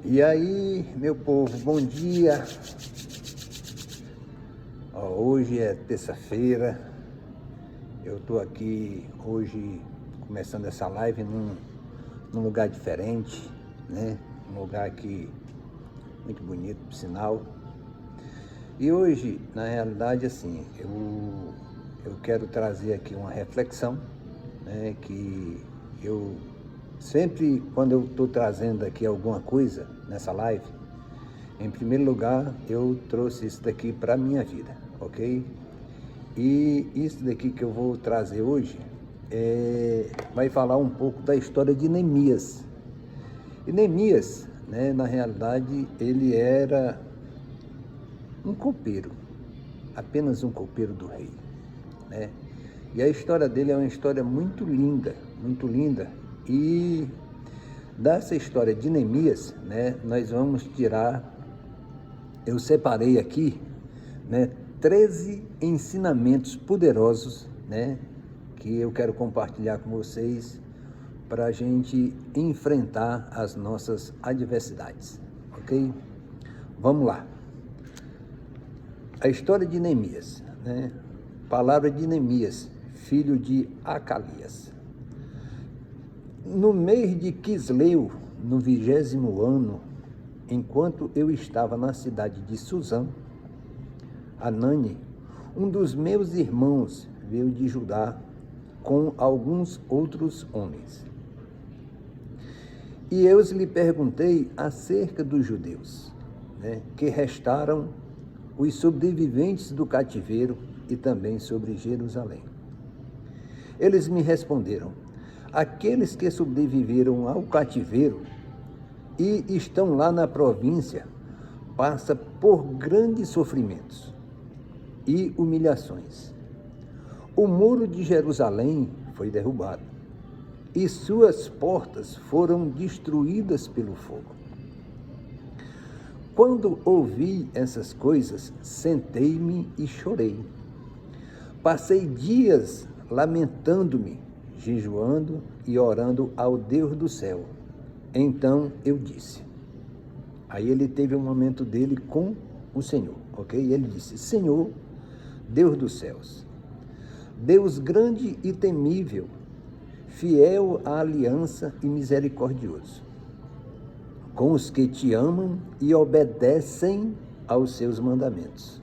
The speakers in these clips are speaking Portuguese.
E aí, meu povo, bom dia. Hoje é terça-feira. Eu estou aqui hoje começando essa live num lugar diferente, né? Um lugar aqui muito bonito, por sinal. E hoje, na realidade, assim, eu quero trazer aqui uma reflexão, né? Que eu sempre, quando eu estou trazendo aqui alguma coisa nessa live, em primeiro lugar, eu trouxe isso daqui para a minha vida, ok? E isso daqui que eu vou trazer hoje vai falar um pouco da história de Neemias. E Neemias, né, na realidade, ele era um copeiro, apenas um copeiro do rei, né? E a história dele é uma história muito linda, e dessa história de Neemias, né, nós vamos tirar, eu separei aqui, né, 13 ensinamentos poderosos, né, que eu quero compartilhar com vocês para a gente enfrentar as nossas adversidades, ok? Vamos lá. A história de Neemias, né? Palavra de Neemias, filho de Acalias. No mês de Quisleu, no 20º ano, enquanto eu estava na cidade de Suzã, Anani, um dos meus irmãos, veio de Judá com alguns outros homens. E eu lhe perguntei acerca dos judeus, né, que restaram, os sobreviventes do cativeiro, e também sobre Jerusalém. Eles me responderam: aqueles que sobreviveram ao cativeiro e estão lá na província passam por grandes sofrimentos e humilhações. O muro de Jerusalém foi derrubado e suas portas foram destruídas pelo fogo. Quando ouvi essas coisas, sentei-me e chorei. Passei dias lamentando-me, jejuando e orando ao Deus do céu. Então eu disse, aí ele teve um momento dele com o Senhor, ok? Ele disse: Senhor, Deus dos céus, Deus grande e temível, fiel à aliança e misericordioso, com os que te amam e obedecem aos seus mandamentos.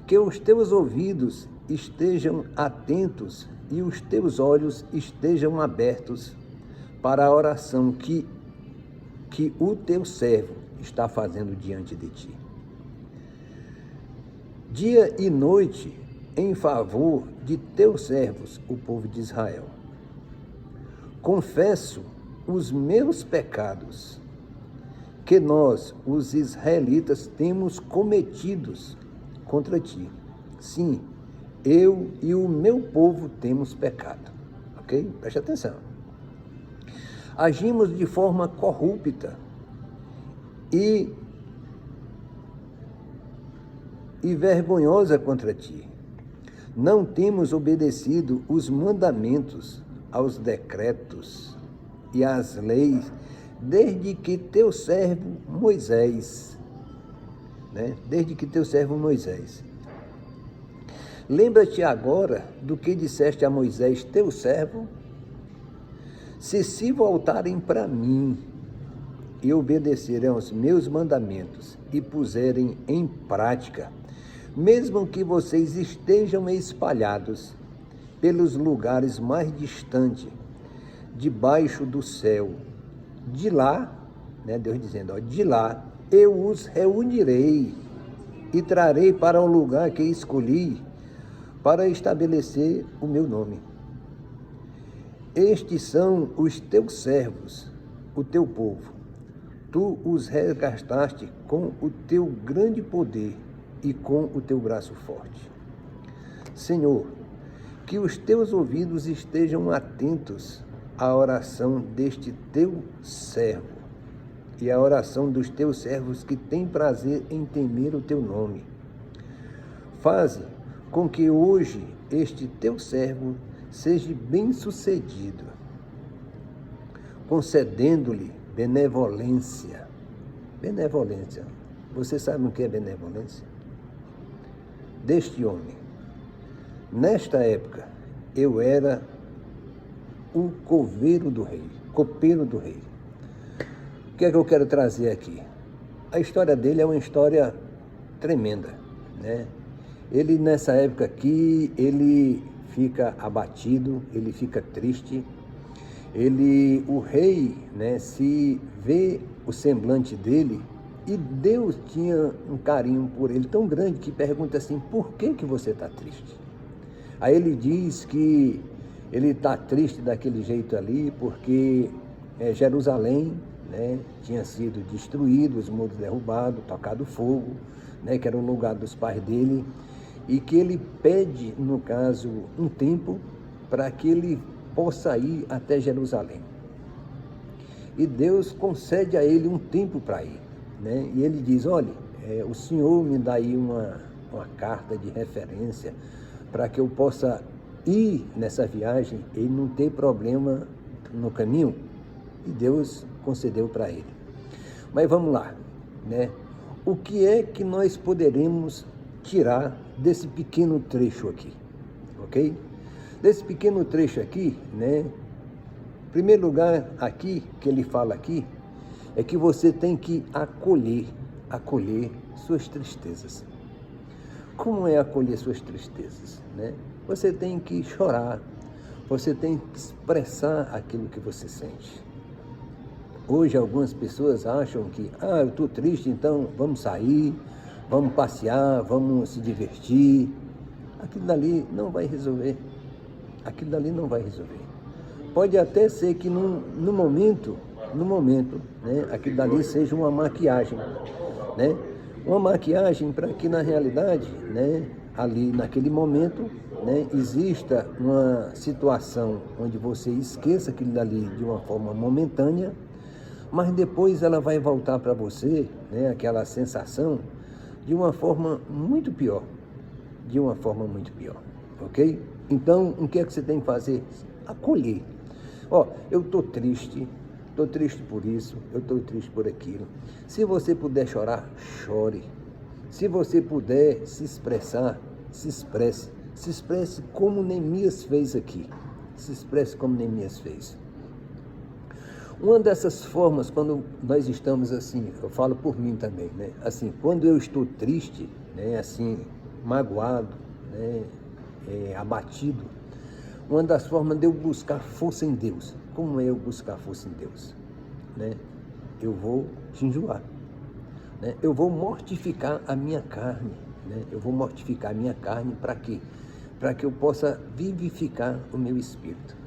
Que os teus ouvidos estejam atentos e os teus olhos estejam abertos para a oração que o teu servo está fazendo diante de ti. Dia e noite em favor de teus servos, o povo de Israel. Confesso os meus pecados, que nós, os israelitas, temos cometidos contra ti. Sim, eu e o meu povo temos pecado. Ok? Preste atenção. Agimos de forma corrupta e vergonhosa contra ti. Não temos obedecido os mandamentos, aos decretos e às leis, desde que teu servo Moisés, Lembra-te agora do que disseste a Moisés, teu servo? Se voltarem para mim e obedecerem aos meus mandamentos e puserem em prática, mesmo que vocês estejam espalhados pelos lugares mais distantes, debaixo do céu, de lá, Deus dizendo, de lá eu os reunirei e trarei para o lugar que escolhi para estabelecer o meu nome. Estes são os teus servos, o teu povo. Tu os resgataste com o teu grande poder e com o teu braço forte. Senhor, que os teus ouvidos estejam atentos à oração deste teu servo e à oração dos teus servos que têm prazer em temer o teu nome. Faze com que hoje este teu servo seja bem-sucedido, concedendo-lhe benevolência Benevolência. Você sabe o que é benevolência? Deste homem. Nesta época, eu era o coveiro do rei, copeiro do rei. O que é que eu quero trazer aqui? A história dele é uma história tremenda, né? Ele, nessa época aqui, ele fica abatido, ele fica triste. O rei, né, se vê o semblante dele, e Deus tinha um carinho por ele tão grande que pergunta assim: por que você está triste? Aí ele diz que ele está triste daquele jeito ali porque Jerusalém, né, tinha sido destruído, os muros derrubados, tocado fogo, né, que era o lugar dos pais dele, e que ele pede, no caso, um tempo para que ele possa ir até Jerusalém. E Deus concede a ele um tempo para ir, né? E ele diz: olha, o Senhor me dá aí uma carta de referência para que eu possa ir nessa viagem e não ter problema no caminho. E Deus concedeu para ele. Mas vamos lá, né? O que é que nós poderemos tirar desse pequeno trecho aqui, ok? Desse pequeno trecho aqui, né? Em primeiro lugar, aqui, que ele fala aqui, é que você tem que acolher suas tristezas. Como é acolher suas tristezas, né? Você tem que chorar, você tem que expressar aquilo que você sente. Hoje algumas pessoas acham que, eu estou triste, então vamos sair, vamos passear, vamos se divertir. Aquilo dali não vai resolver. Aquilo dali não vai resolver. Pode até ser que no momento, né, aquilo dali seja uma maquiagem, né? Uma maquiagem para que na realidade, né, ali naquele momento, né, exista uma situação onde você esqueça aquilo dali de uma forma momentânea, mas depois ela vai voltar para você, né, aquela sensação, de uma forma muito pior, ok? Então, o que é que você tem que fazer? Acolher. Eu estou triste por isso, eu estou triste por aquilo. Se você puder chorar, chore. Se você puder se expressar, se expresse como Neemias fez aqui. Se expresse como Neemias fez. Uma dessas formas, quando nós estamos assim, eu falo por mim também, né? Assim, quando eu estou triste, né? Assim, magoado, né? Abatido, uma das formas de eu buscar força em Deus. Como é eu buscar força em Deus? Né? Eu vou jejuar, né? Eu vou mortificar a minha carne, né? Eu vou mortificar a minha carne para quê? Para que eu possa vivificar o meu espírito,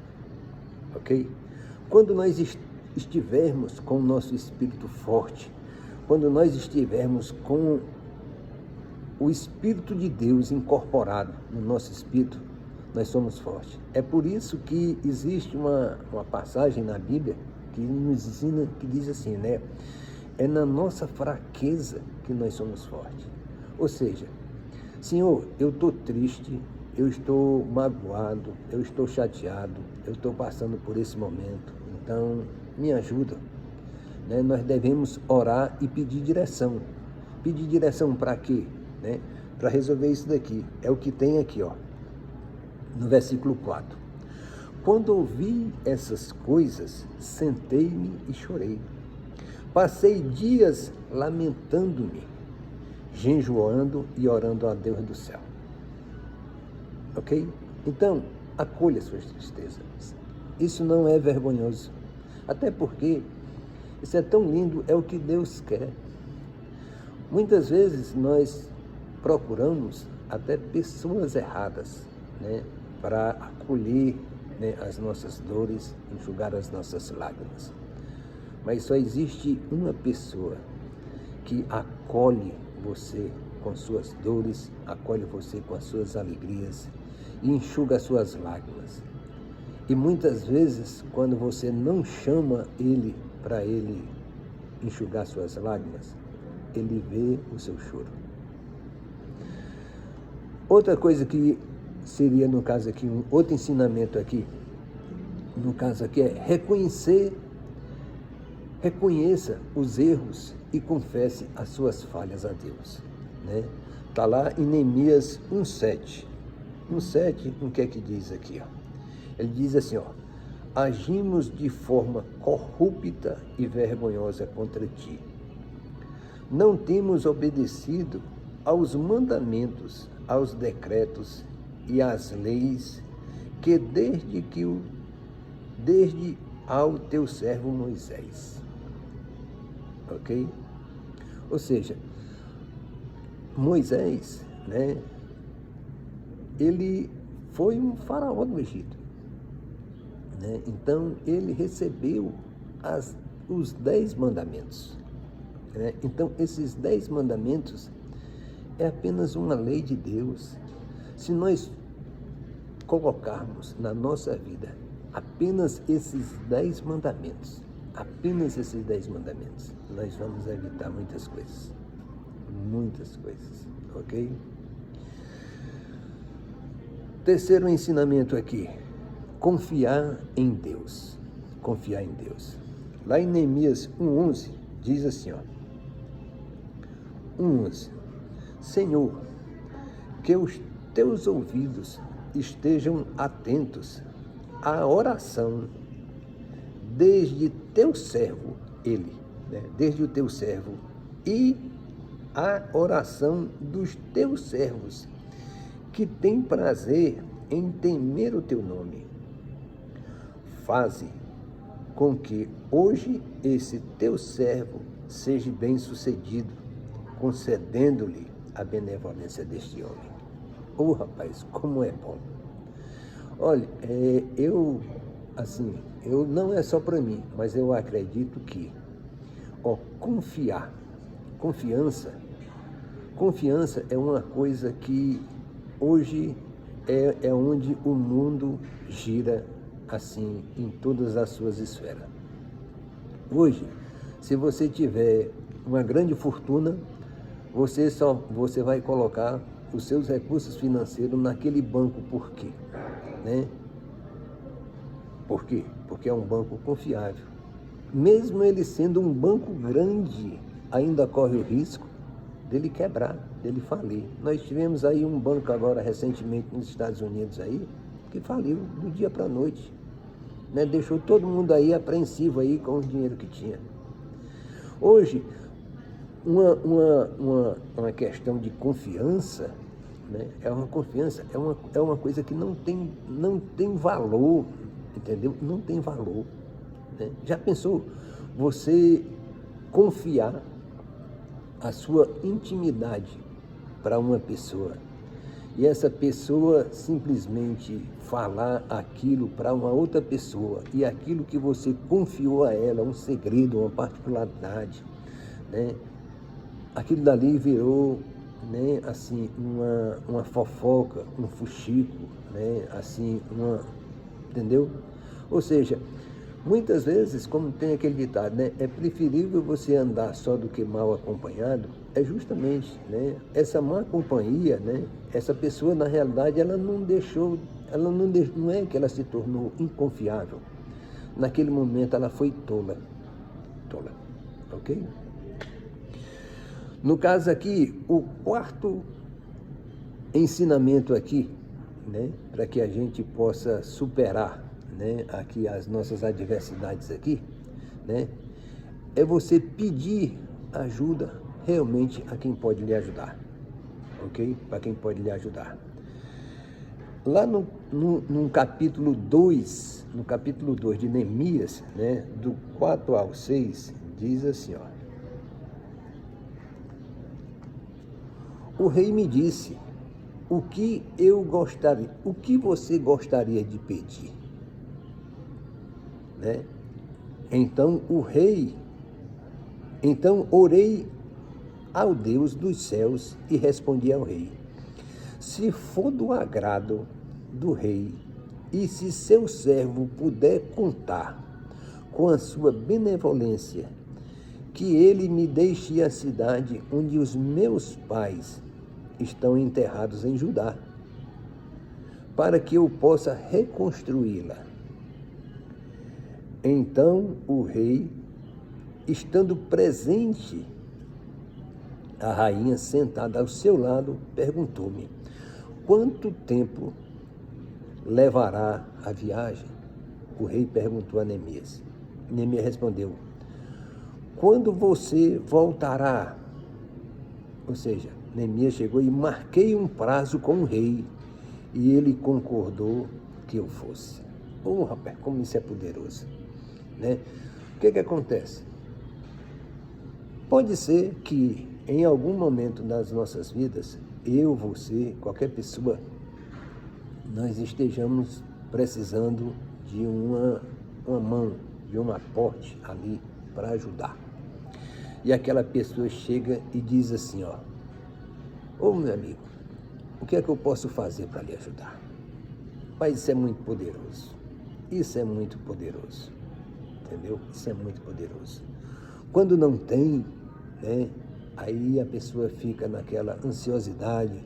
ok? Quando nós estivermos com o nosso espírito forte, quando nós estivermos com o Espírito de Deus incorporado no nosso espírito, nós somos fortes. É por isso que existe uma passagem na Bíblia que nos ensina, que diz assim, né? É na nossa fraqueza que nós somos fortes. Ou seja, Senhor, eu estou triste, eu estou magoado, eu estou chateado, eu estou passando por esse momento, então me ajuda, né? Nós devemos orar e pedir direção. Pedir direção para quê? Né? Para resolver isso daqui. É o que tem aqui, no versículo 4. Quando ouvi essas coisas, sentei-me e chorei. Passei dias lamentando-me, jejuando e orando a Deus do céu. Ok? Então, acolha suas tristezas. Isso não é vergonhoso. Até porque isso é tão lindo, é o que Deus quer. Muitas vezes nós procuramos até pessoas erradas, né, para acolher, né, as nossas dores, enxugar as nossas lágrimas. Mas só existe uma pessoa que acolhe você com suas dores, acolhe você com as suas alegrias e enxuga as suas lágrimas. E muitas vezes, quando você não chama ele para ele enxugar suas lágrimas, ele vê o seu choro. Outra coisa que seria, no caso aqui, um outro ensinamento aqui, no caso aqui, é reconhecer reconheça os erros e confesse as suas falhas a Deus, né? Está lá em Neemias 1,7. 1,7, o que é que diz aqui? Ó? Ele diz assim, ó: agimos de forma corrupta e vergonhosa contra ti. Não temos obedecido aos mandamentos, aos decretos e às leis que desde ao teu servo Moisés. Ok? Ou seja, Moisés, né, ele foi um faraó do Egito, né? Então ele recebeu os 10 mandamentos, né? Então esses 10 mandamentos é apenas uma lei de Deus. Se nós colocarmos na nossa vida apenas esses 10 mandamentos, nós vamos evitar muitas coisas, ok? Terceiro ensinamento aqui: confiar em Deus. Lá em Neemias 1,11 diz assim, ó: 1,11: Senhor, que os teus ouvidos estejam atentos à oração desde teu servo, desde o teu servo, e a oração dos teus servos, que tem prazer em temer o teu nome. Faze com que hoje esse teu servo seja bem-sucedido, concedendo-lhe a benevolência deste homem. Rapaz, como é bom. Olha, eu não é só para mim, mas eu acredito que, confiança é uma coisa que hoje é onde o mundo gira, assim, em todas as suas esferas. Hoje, se você tiver uma grande fortuna, você vai colocar os seus recursos financeiros naquele banco. Por quê? Né? Por quê? Porque é um banco confiável. Mesmo ele sendo um banco grande, ainda corre o risco dele quebrar, dele falir. Nós tivemos aí um banco agora recentemente nos Estados Unidos aí, que faliu do dia para a noite, né? Deixou todo mundo aí apreensivo aí com o dinheiro que tinha. Hoje, uma questão de confiança, né? É uma coisa que não tem valor, entendeu? Não tem valor, né? Já pensou você confiar a sua intimidade para uma pessoa e essa pessoa simplesmente falar aquilo para uma outra pessoa, e aquilo que você confiou a ela, um segredo, uma particularidade, né? Aquilo dali virou, né, assim, uma fofoca, um fuxico, né, assim, entendeu? Ou seja, muitas vezes, como tem aquele ditado, né, é preferível você andar só do que mal acompanhado. É justamente, né, essa má companhia, né, essa pessoa, na realidade, não é que ela se tornou inconfiável. Naquele momento ela foi tola, ok? No caso aqui, o quarto ensinamento aqui, né, para que a gente possa superar, né, aqui as nossas adversidades aqui, né, é você pedir ajuda realmente a quem pode lhe ajudar, ok? Para quem pode lhe ajudar. Lá no capítulo 2, de Neemias, né, do 4 ao 6, diz assim, ó: o rei me disse: o que você gostaria de pedir? Né? Então orei ao Deus dos céus e respondi ao rei: se for do agrado do rei, e se seu servo puder contar com a sua benevolência, que ele me deixe a cidade onde os meus pais estão enterrados em Judá, para que eu possa reconstruí-la. Então o rei estando presente a rainha sentada ao seu lado, perguntou-me: quanto tempo levará a viagem? O rei perguntou a Neemias. Neemias respondeu: quando você voltará? Ou seja, Neemias chegou e marquei um prazo com o rei e ele concordou que eu fosse. Rapaz, como isso é poderoso, né? O que acontece? Pode ser que em algum momento das nossas vidas, eu, você, qualquer pessoa, nós estejamos precisando de uma mão, de um aporte ali para ajudar. E aquela pessoa chega e diz assim, meu amigo, o que é que eu posso fazer para lhe ajudar? Mas isso é muito poderoso. Isso é muito poderoso. Entendeu? Isso é muito poderoso. Quando não tem, né? Aí a pessoa fica naquela ansiosidade,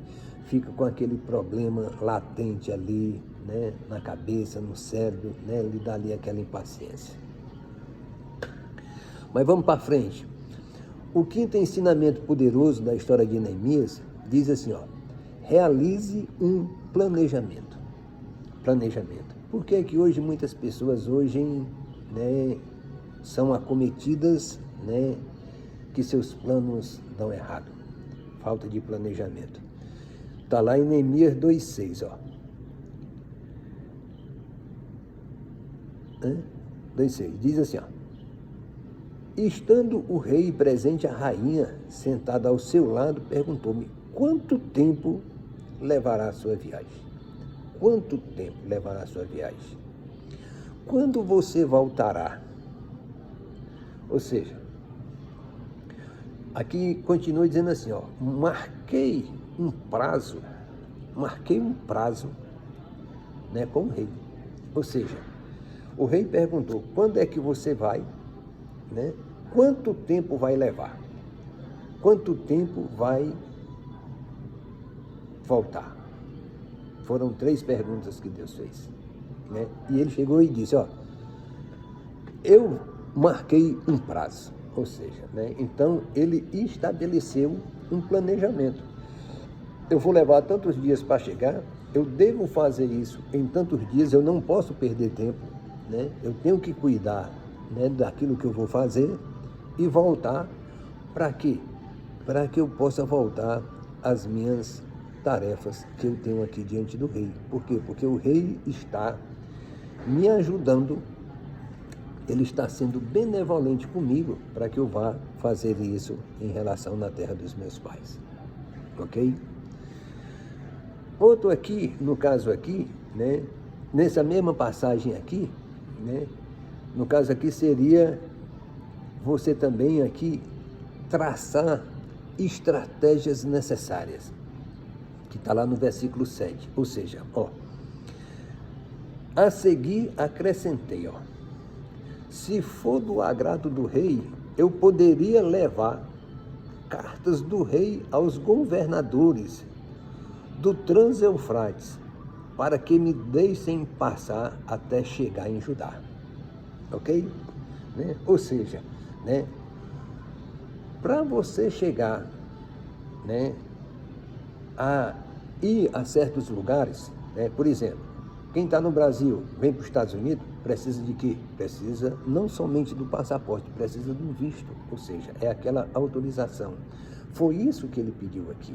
fica com aquele problema latente ali, né? Na cabeça, no cérebro, né? Lhe dá ali aquela impaciência. Mas vamos para frente. O quinto ensinamento poderoso da história de Neemias diz assim, realize um planejamento. Planejamento. Por que é que hoje muitas pessoas né, são acometidas, né, que seus planos dão errado? Falta de planejamento. Está lá em Neemias 2,6, 2,6. Diz assim, estando o rei presente, a rainha, sentada ao seu lado, perguntou-me, quanto tempo levará a sua viagem? Quanto tempo levará a sua viagem? Quando você voltará? Ou seja, aqui continua dizendo assim, marquei um prazo, né, com o rei. Ou seja, o rei perguntou, quando é que você vai, né? Quanto tempo vai levar? Quanto tempo vai voltar? Foram 3 perguntas que Deus fez, né? E ele chegou e disse, eu marquei um prazo, ou seja, né? Então ele estabeleceu um planejamento. Eu vou levar tantos dias para chegar, eu devo fazer isso em tantos dias, eu não posso perder tempo, né? Eu tenho que cuidar, né, daquilo que eu vou fazer e voltar para quê? Para que eu possa voltar às minhas tarefas que eu tenho aqui diante do rei. Por quê? Porque o rei está me ajudando, ele está sendo benevolente comigo para que eu vá fazer isso em relação na terra dos meus pais. Ok? Outro aqui, no caso aqui, né, nessa mesma passagem aqui, né, no caso aqui seria você também aqui traçar estratégias necessárias, que está lá no versículo 7, ou seja, a seguir acrescentei, se for do agrado do rei, eu poderia levar cartas do rei aos governadores do Trans-Eufrates, para que me deixem passar até chegar em Judá. Ok? Né? Ou seja, né, para você chegar, né, a ir a certos lugares, né, por exemplo, quem está no Brasil, vem para os Estados Unidos, precisa de quê? Precisa não somente do passaporte, precisa do visto, ou seja, é aquela autorização. Foi isso que ele pediu aqui.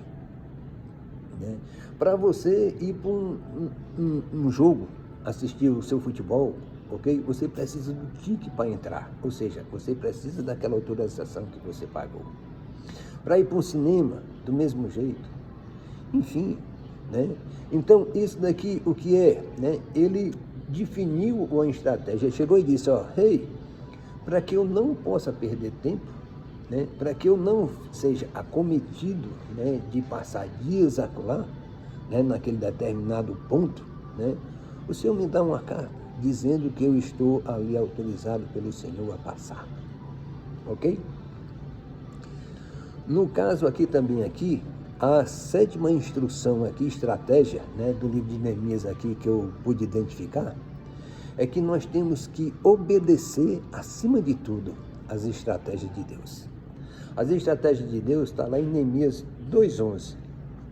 Né? Para você ir para um jogo, assistir o seu futebol, ok? Você precisa do ticket para entrar, ou seja, você precisa daquela autorização que você pagou. Para ir para um cinema, do mesmo jeito. Enfim, né? Então, isso daqui, o que é? Né? Ele definiu uma estratégia, chegou e disse, rei, para que eu não possa perder tempo, né? Para que eu não seja acometido, né, de passar dias acolá, né, naquele determinado ponto, né? O Senhor me dá uma carta dizendo que eu estou ali autorizado pelo Senhor a passar. Ok? No caso aqui também, a 7ª instrução aqui, estratégia, né, do livro de Neemias aqui que eu pude identificar, é que nós temos que obedecer acima de tudo as estratégias de Deus. As estratégias de Deus está lá em Neemias 2:11.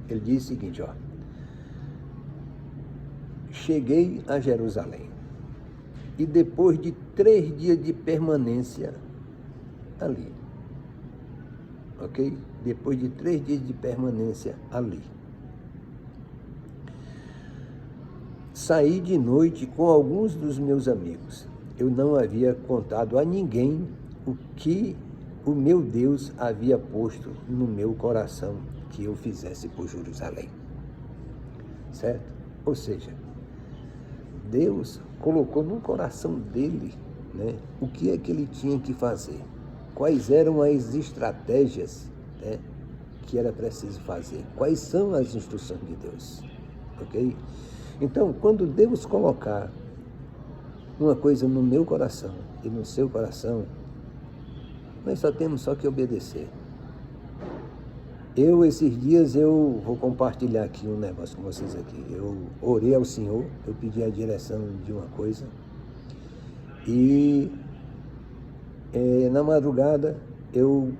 Ele diz o seguinte, ó: cheguei a Jerusalém e depois de 3 dias de permanência ali, ok? Depois de 3 dias de permanência ali, saí de noite com alguns dos meus amigos. Eu não havia contado a ninguém o que o meu Deus havia posto no meu coração que eu fizesse por Jerusalém. Certo? Ou seja, Deus colocou no coração dele, né, o que é que ele tinha que fazer, quais eram as estratégias, né, que era preciso fazer, quais são as instruções de Deus, ok? Então, quando Deus colocar uma coisa no meu coração e no seu coração, nós temos que obedecer. Esses dias, eu vou compartilhar aqui um negócio com vocês aqui. Eu orei ao Senhor, eu pedi a direção de uma coisa e na madrugada eu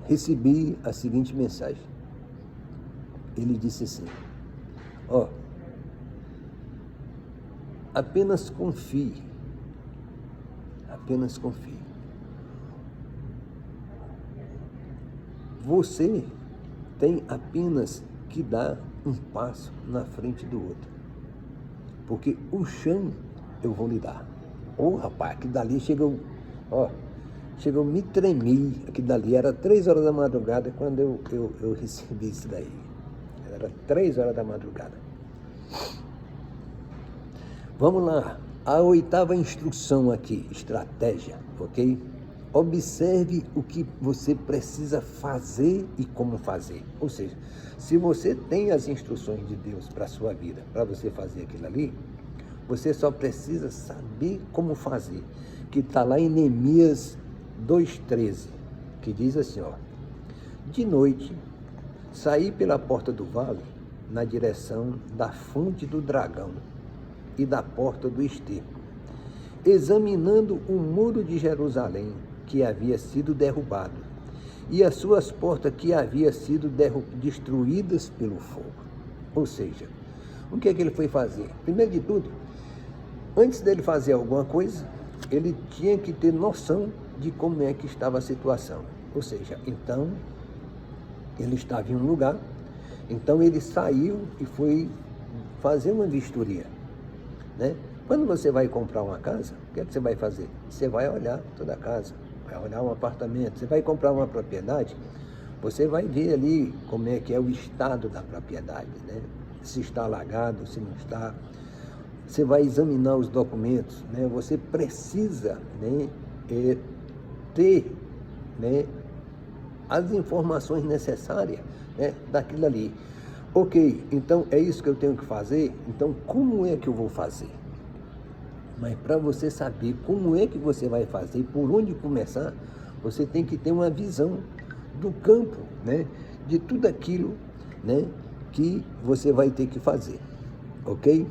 recebi a seguinte mensagem. Ele disse assim, ó, apenas confie, apenas confie. Você tem apenas que dar um passo na frente do outro, porque o chão eu vou lhe dar. Rapaz, que dali chegou, chegou, me tremi, aqui dali era 3 horas da madrugada quando eu recebi isso daí. Era 3 horas da madrugada. Vamos lá, a 8ª instrução aqui, estratégia, ok? Observe o que você precisa fazer e como fazer. Ou seja, se você tem as instruções de Deus para a sua vida, para você fazer aquilo ali, você só precisa saber como fazer. Que está lá em Neemias 2:13, que diz assim, ó: de noite, saí pela porta do vale, na direção da fonte do dragão e da porta do esterco, examinando o muro de Jerusalém, que havia sido derrubado, e as suas portas que haviam sido destruídas pelo fogo. Ou seja, o que é que ele foi fazer? Primeiro de tudo, antes dele fazer alguma coisa, ele tinha que ter noção de como é que estava a situação. Ou seja, então, ele estava em um lugar, então ele saiu e foi fazer uma vistoria, né? Quando você vai comprar uma casa, o que é que você vai fazer? Você vai olhar toda a casa, vai olhar um apartamento. Você vai comprar uma propriedade, você vai ver ali como é que é o estado da propriedade, né? Se está alagado, se não está. Você vai examinar os documentos, né? Você precisa, né, ter, né, as informações necessárias, né, daquilo ali. Ok, então é isso que eu tenho que fazer? Então como é que eu vou fazer? Mas para você saber como é que você vai fazer, por onde começar, você tem que ter uma visão do campo, né, de tudo aquilo, né, que você vai ter que fazer, ok?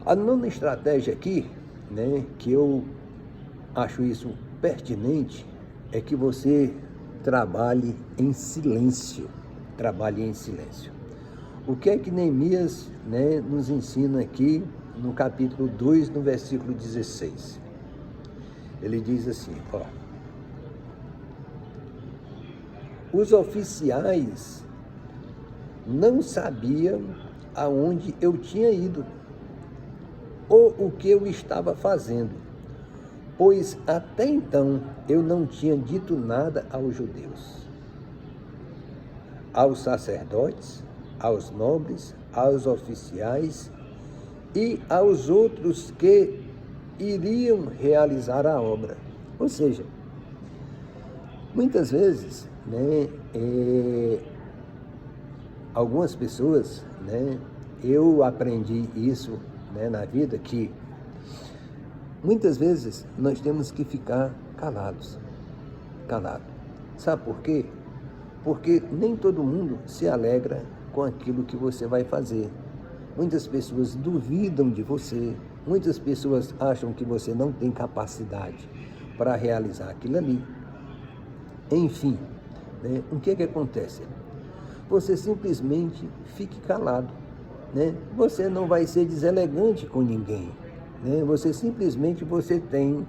A 9ª estratégia aqui, né, que eu acho isso pertinente, é que você trabalhe em silêncio. Trabalhe em silêncio. O que é que Neemias, né, nos ensina aqui no capítulo 2, no versículo 16? Ele diz assim, ó: os oficiais não sabiam aonde eu tinha ido ou o que eu estava fazendo, pois até então eu não tinha dito nada aos judeus, aos sacerdotes, aos nobres, aos oficiais e aos outros que iriam realizar a obra. Ou seja, muitas vezes, né, algumas pessoas, né, eu aprendi isso, né, na vida, que muitas vezes nós temos que ficar calados. Sabe por quê? Porque nem todo mundo se alegra com aquilo que você vai fazer. Muitas pessoas duvidam de você, Muitas pessoas acham que você não tem capacidade para realizar aquilo ali. Enfim, né? O que acontece? Você simplesmente fique calado, né? Você não vai ser deselegante com ninguém, né? Você tem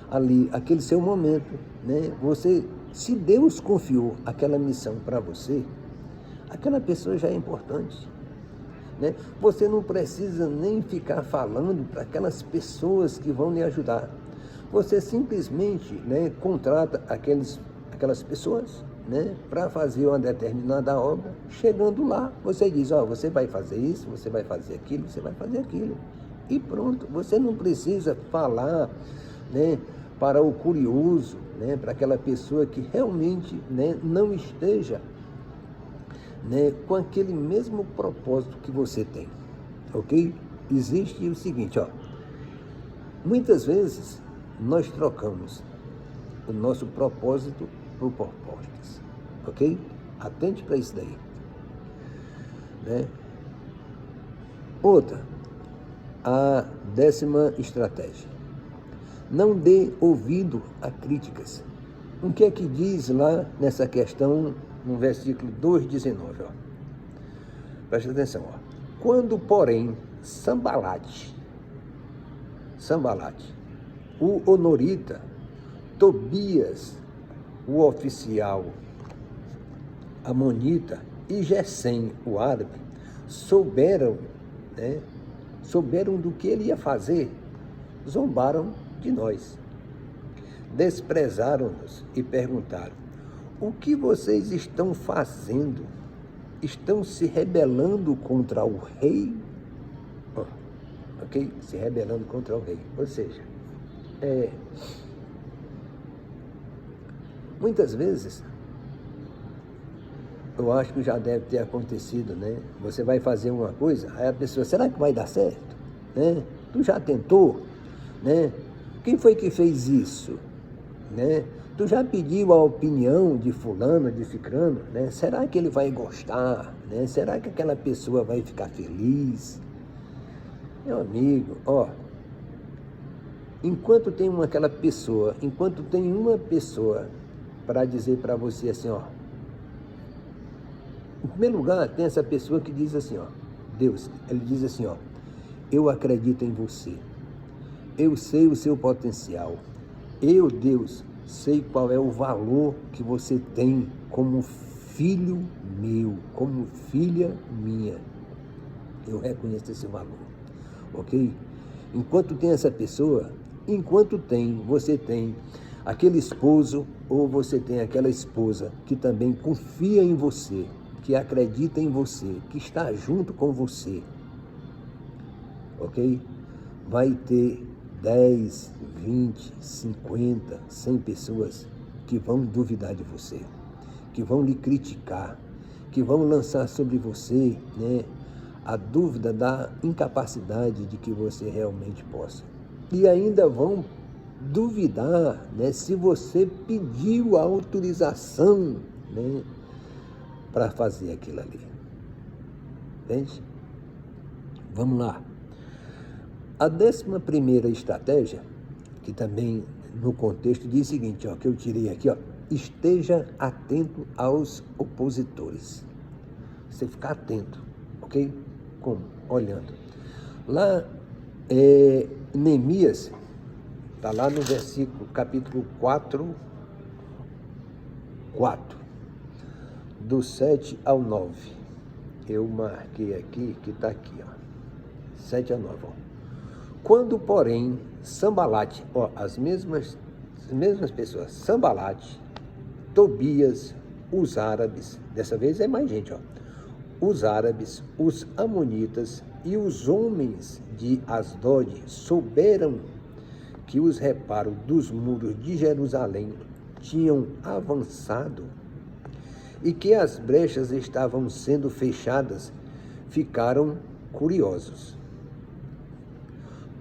ali aquele seu momento, né? Se Deus confiou aquela missão para você, aquela pessoa já é importante, né? Você não precisa nem ficar falando para aquelas pessoas que vão lhe ajudar. Você simplesmente, né, contrata aquelas pessoas, né, para fazer uma determinada obra. Chegando lá, você diz, você vai fazer isso, você vai fazer aquilo, você vai fazer aquilo. E pronto, você não precisa falar, né, para o curioso, né, para aquela pessoa que realmente, né, não esteja, né, com aquele mesmo propósito que você tem, ok? Existe o seguinte, muitas vezes nós trocamos o nosso propósito por propostas, ok? Atente para isso daí, né? Outra, a 10ª estratégia: não dê ouvido a críticas. O que é que diz lá nessa questão, no versículo 2,19? Preste atenção. Quando, porém, Sambalate, o honorita, Tobias, o oficial amonita, e Gesem, o árabe, souberam do que ele ia fazer, zombaram de nós, desprezaram-nos e perguntaram: o que vocês estão fazendo? Estão se rebelando contra o rei? Ok? Se rebelando contra o rei. Ou seja, muitas vezes, eu acho que já deve ter acontecido, né? Você vai fazer uma coisa, aí a pessoa, será que vai dar certo? Né? Tu já tentou? Né? Quem foi que fez isso? Né? Tu já pediu a opinião de fulano, de cicrano? Né? Será que ele vai gostar? Né? Será que aquela pessoa vai ficar feliz? Meu amigo, enquanto tem uma pessoa para dizer para você assim, em primeiro lugar, tem essa pessoa que diz assim, Deus, ele diz assim, eu acredito em você, eu sei o seu potencial, eu, Deus, sei qual é o valor que você tem como filho meu, como filha minha, eu reconheço esse valor, ok? Enquanto tem essa pessoa, você tem aquele esposo ou você tem aquela esposa que também confia em você, que acredita em você, que está junto com você, ok? Vai ter 10, 20, 50, 100 pessoas que vão duvidar de você, que vão lhe criticar, que vão lançar sobre você, né, a dúvida da incapacidade de que você realmente possa. E ainda vão duvidar, né, se você pediu a autorização, né, para fazer aquilo ali. Entende? Vamos lá. A 11ª estratégia, que também no contexto diz o seguinte, que eu tirei aqui, esteja atento aos opositores. Você ficar atento, ok? Como? Olhando. Lá, Neemias, está lá no capítulo 4, do 7 ao 9. Eu marquei aqui, que está aqui, 7 a 9. Quando, porém, Sambalate, as mesmas pessoas, Sambalate, Tobias, os árabes, dessa vez é mais gente, os árabes, os amonitas e os homens de Asdod souberam que os reparos dos muros de Jerusalém tinham avançado e que as brechas estavam sendo fechadas, ficaram curiosos.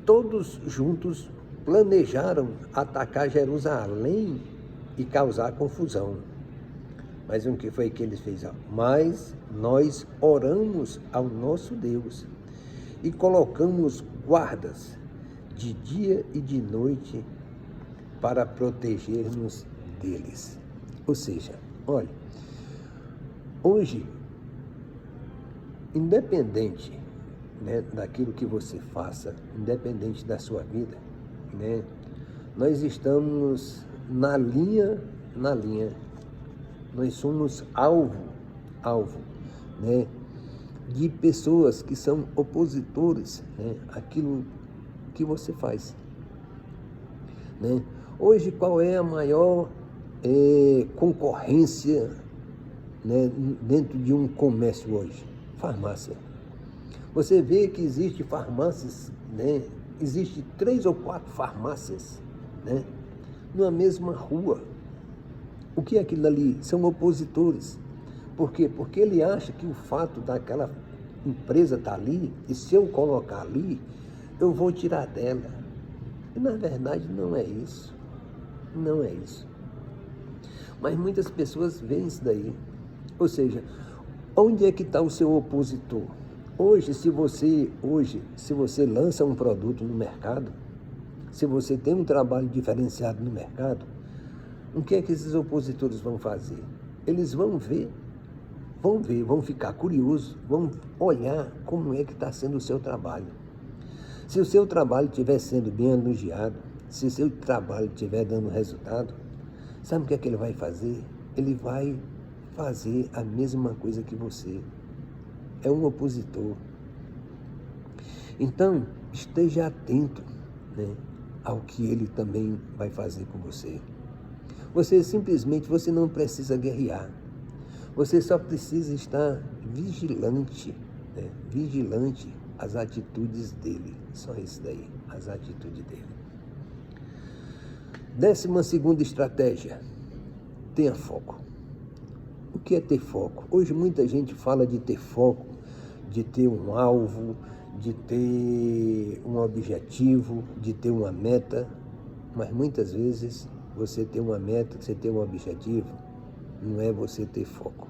Todos juntos planejaram atacar Jerusalém e causar confusão. Mas o que foi que eles fizeram? Mas nós oramos ao nosso Deus e colocamos guardas de dia e de noite para proteger-nos deles. Ou seja, olha, hoje, independente, né, daquilo que você faça, independente da sua vida, né, nós estamos na linha, nós somos alvo, né, de pessoas que são opositores, né, àquilo que você faz, né? Hoje, qual é a maior concorrência, né, dentro de um comércio hoje? Farmácia. Você vê que existe farmácias, né? Existe 3 ou 4 farmácias, né, numa mesma rua. O que é aquilo ali? São opositores. Por quê? Porque ele acha que o fato daquela empresa estar ali, e se eu colocar ali, eu vou tirar dela. E na verdade não é isso. Não é isso. Mas muitas pessoas veem isso daí. Ou seja, onde é que está o seu opositor? Hoje, se você lança um produto no mercado, se você tem um trabalho diferenciado no mercado, o que é que esses opositores vão fazer? Eles vão ficar curiosos, vão olhar como é que está sendo o seu trabalho. Se o seu trabalho estiver sendo bem elogiado, se o seu trabalho estiver dando resultado, sabe o que é que ele vai fazer? Ele vai fazer a mesma coisa que você. É um opositor. Então, esteja atento, né, ao que ele também vai fazer com você. Você não precisa guerrear. Você só precisa estar vigilante, né, vigilante às atitudes dele. Só isso daí, as atitudes dele. 12ª estratégia, tenha foco. O que é ter foco? Hoje muita gente fala de ter foco, de ter um alvo, de ter um objetivo, de ter uma meta, mas muitas vezes você ter uma meta, você ter um objetivo, não é você ter foco,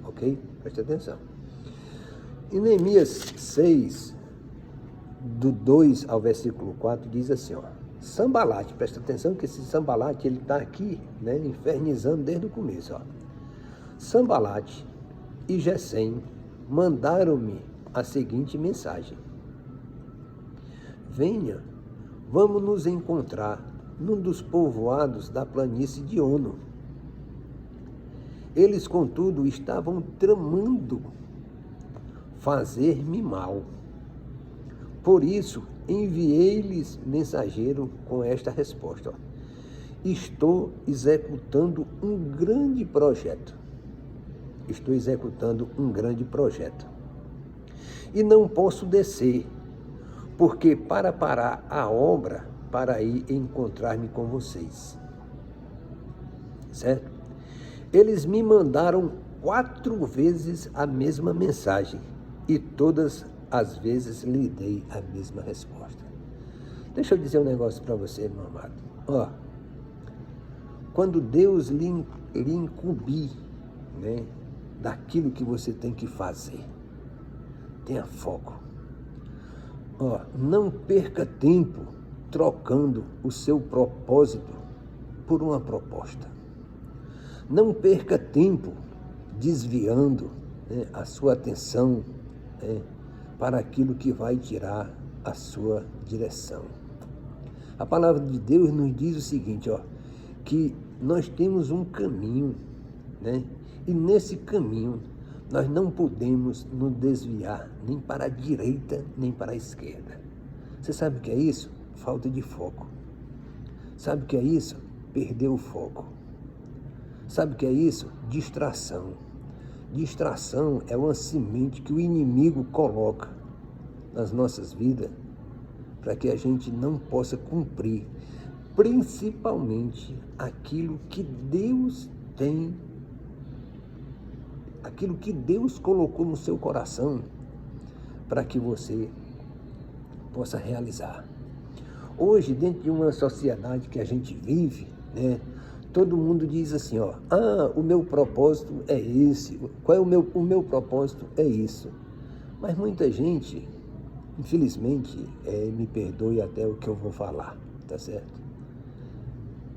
ok? Preste atenção. Em Neemias 6, do 2 ao versículo 4, diz assim, ó, Sambalate, presta atenção que esse Sambalate, ele está aqui, né, infernizando desde o começo, ó. Sambalate e Gesem mandaram-me a seguinte mensagem: venha, vamos nos encontrar num dos povoados da planície de Ono. Eles, contudo, estavam tramando fazer-me mal. Por isso, enviei-lhes mensageiro com esta resposta: estou executando um grande projeto. E não posso descer, porque para parar a obra, para ir encontrar-me com vocês. Certo? Eles me mandaram 4 vezes a mesma mensagem, e todas as vezes lhe dei a mesma resposta. Deixa eu dizer um negócio para você, meu amado. Ó, quando Deus lhe incumbir, né, daquilo que você tem que fazer, tenha foco. Ó, não perca tempo trocando o seu propósito por uma proposta. Não perca tempo desviando, né, a sua atenção, né, para aquilo que vai tirar a sua direção. A palavra de Deus nos diz o seguinte, ó, que nós temos um caminho, né? E nesse caminho nós não podemos nos desviar nem para a direita nem para a esquerda. Você sabe o que é isso? Falta de foco. Sabe o que é isso? Perder o foco. Sabe o que é isso? Distração. Distração é uma semente que o inimigo coloca nas nossas vidas para que a gente não possa cumprir, principalmente aquilo que Deus tem, aquilo que Deus colocou no seu coração para que você possa realizar. Hoje, dentro de uma sociedade que a gente vive, né, todo mundo diz assim, ó, o meu propósito é esse, qual é o meu propósito é isso. Mas muita gente infelizmente, me perdoe até o que eu vou falar, tá certo?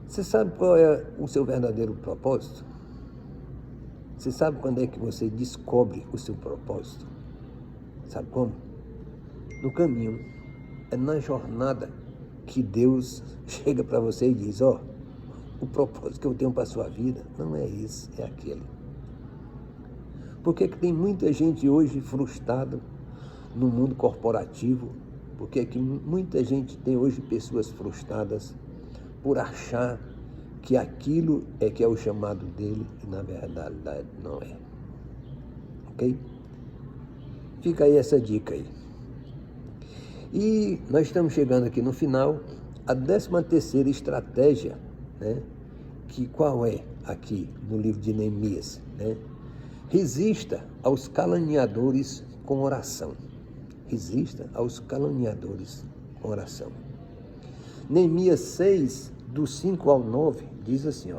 Você sabe qual é o seu verdadeiro propósito? Você sabe quando é que você descobre o seu propósito? Sabe como? No caminho. É na jornada que Deus chega para você e diz, ó, o propósito que eu tenho para a sua vida não é esse, é aquele. Por que tem muita gente hoje frustrada no mundo corporativo? Por que muita gente tem hoje pessoas frustradas por achar que aquilo é que é o chamado dele e na verdade não é. Ok? Fica aí essa dica aí. E nós estamos chegando aqui no final, a 13ª estratégia, né? Que qual é aqui no livro de Neemias, né? Resista aos caluniadores com oração. Resista aos caluniadores com oração. Neemias 6, do 5 ao 9, diz assim,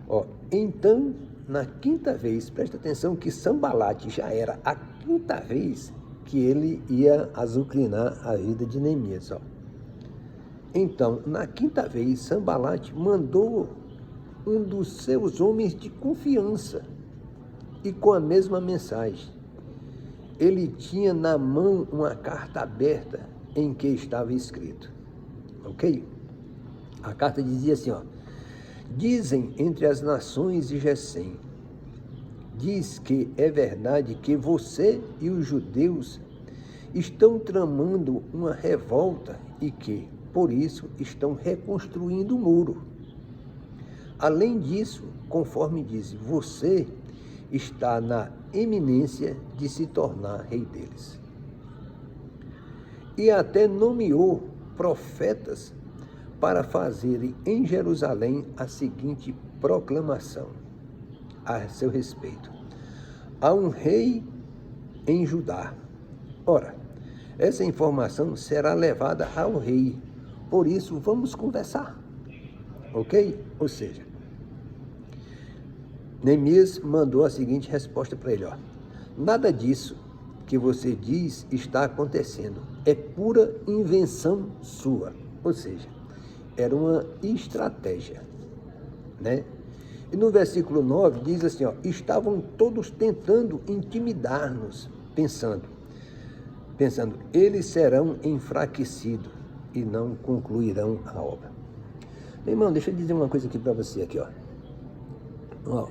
ó. Então, na 5ª vez, presta atenção que Sambalate já era a 5ª vez que ele ia azucrinar a vida de Neemias, ó. Então, na 5ª vez, Sambalate mandou um dos seus homens de confiança e com a mesma mensagem. Ele tinha na mão uma carta aberta em que estava escrito, ok? A carta dizia assim, ó. Dizem entre as nações de Gesem, diz que é verdade que você e os judeus estão tramando uma revolta e que, por isso, estão reconstruindo o muro. Além disso, conforme diz, você está na eminência de se tornar rei deles. E até nomeou profetas para fazerem em Jerusalém a seguinte proclamação a seu respeito. Há um rei em Judá. Ora, essa informação será levada ao rei. Por isso, vamos conversar. Ok? Ou seja, Neemias mandou a seguinte resposta para ele, ó. Nada disso que você diz está acontecendo. É pura invenção sua. Ou seja, era uma estratégia, né? E no versículo 9 diz assim, ó, estavam todos tentando intimidar-nos, pensando, eles serão enfraquecidos e não concluirão a obra. Meu irmão, deixa eu dizer uma coisa aqui para você aqui, ó. Ó,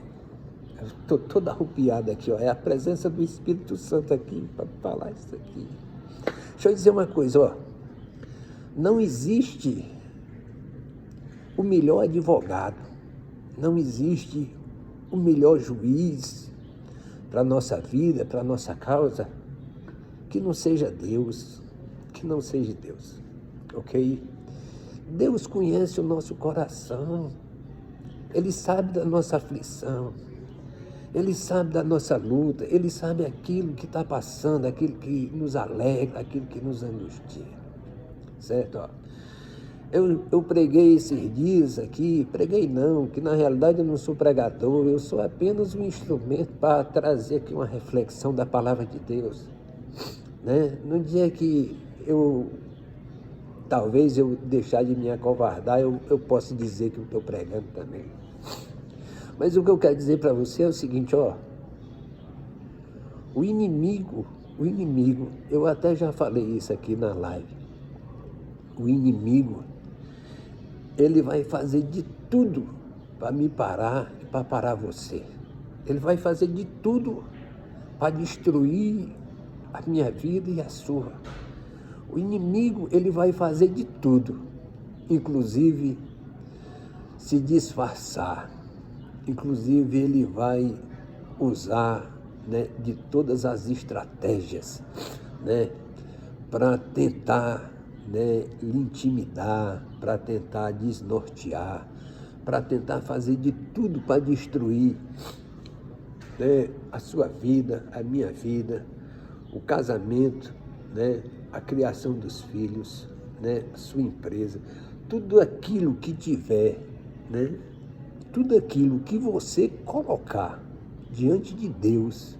eu estou toda arrupiada aqui, ó. É a presença do Espírito Santo aqui para falar isso aqui. Deixa eu dizer uma coisa, ó. Não existe o melhor advogado, não existe o melhor juiz para a nossa vida, para a nossa causa, que não seja Deus, ok? Deus conhece o nosso coração, Ele sabe da nossa aflição, Ele sabe da nossa luta, Ele sabe aquilo que está passando, aquilo que nos alegra, aquilo que nos angustia, certo? Ó. Eu preguei esses dias aqui, preguei não, que na realidade eu não sou pregador, eu sou apenas um instrumento para trazer aqui uma reflexão da palavra de Deus, né? No dia que talvez eu deixar de me acovardar, eu posso dizer que eu estou pregando também. Mas o que eu quero dizer para você é o seguinte, ó, o inimigo, eu até já falei isso aqui na live, o inimigo, ele vai fazer de tudo para me parar e para parar você. Ele vai fazer de tudo para destruir a minha vida e a sua. O inimigo, ele vai fazer de tudo, inclusive se disfarçar. Inclusive, ele vai usar, né, de todas as estratégias, né, para tentar, né, lhe intimidar, para tentar desnortear, para tentar fazer de tudo para destruir, né, a sua vida, a minha vida, o casamento, né, a criação dos filhos, né, a sua empresa, tudo aquilo que tiver, né, tudo aquilo que você colocar diante de Deus,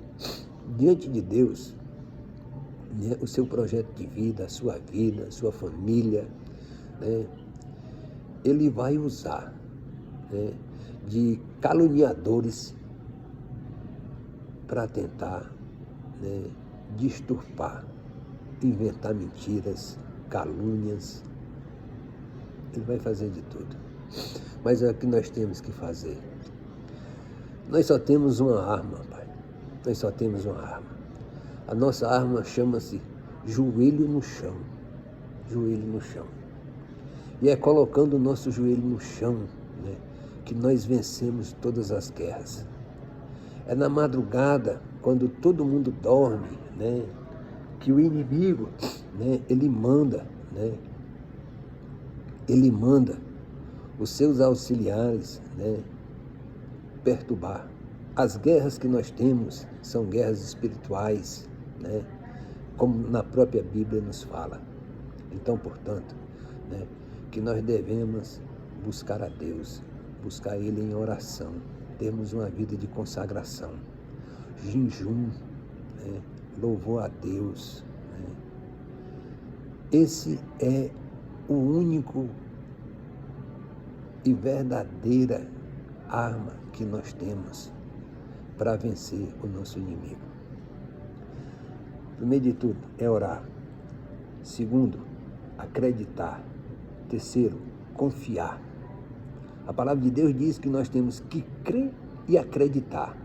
né, o seu projeto de vida, a sua família, né, ele vai usar, né, de caluniadores para tentar, né, disturpar, inventar mentiras, calúnias. Ele vai fazer de tudo. Mas é o que nós temos que fazer. Nós só temos uma arma, Pai. Nós só temos uma arma. A nossa arma chama-se joelho no chão. Joelho no chão. E é colocando o nosso joelho no chão, né, que nós vencemos todas as guerras. É na madrugada, quando todo mundo dorme, né, que o inimigo, né, ele manda os seus auxiliares, né, perturbar. As guerras que nós temos são guerras espirituais, né, como na própria Bíblia nos fala. Então, portanto, né, que nós devemos buscar a Deus, buscar Ele em oração, termos uma vida de consagração, jejum, né, louvor a Deus. Né. Esse é o único e verdadeira arma que nós temos para vencer o nosso inimigo. Primeiro de tudo é orar. Segundo, acreditar. Terceiro, confiar. A palavra de Deus diz que nós temos que crer e acreditar.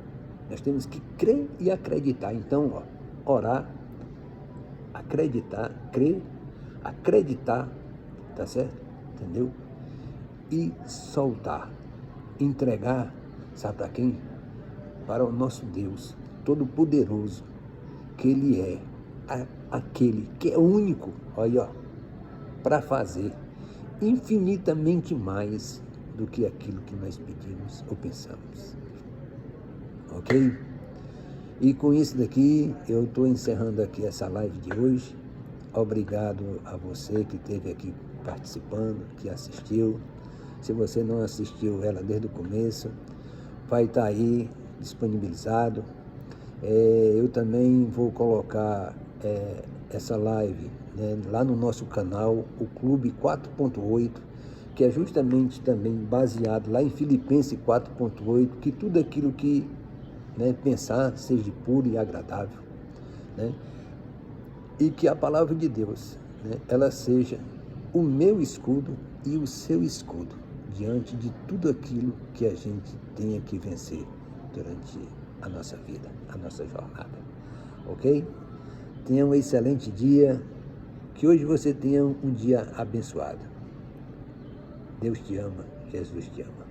Nós temos que crer e acreditar. Então, orar, acreditar, crer, acreditar, tá certo? Entendeu? E soltar, entregar, sabe para quem? Para o nosso Deus Todo-Poderoso, que Ele é aquele que é único, olha, para fazer infinitamente mais do que aquilo que nós pedimos ou pensamos. Ok? E com isso daqui, eu estou encerrando aqui essa live de hoje. Obrigado a você que esteve aqui participando, que assistiu. Se você não assistiu ela desde o começo, vai estar aí disponibilizado. Eu também vou colocar essa live, né, lá no nosso canal, o Clube 4.8, que é justamente também baseado lá em Filipenses 4.8, que tudo aquilo que, né, pensar seja puro e agradável, né, e que a palavra de Deus, né, ela seja o meu escudo e o seu escudo diante de tudo aquilo que a gente tenha que vencer durante a nossa vida, a nossa jornada. Ok? Tenha um excelente dia, que hoje você tenha um dia abençoado. Deus te ama, Jesus te ama.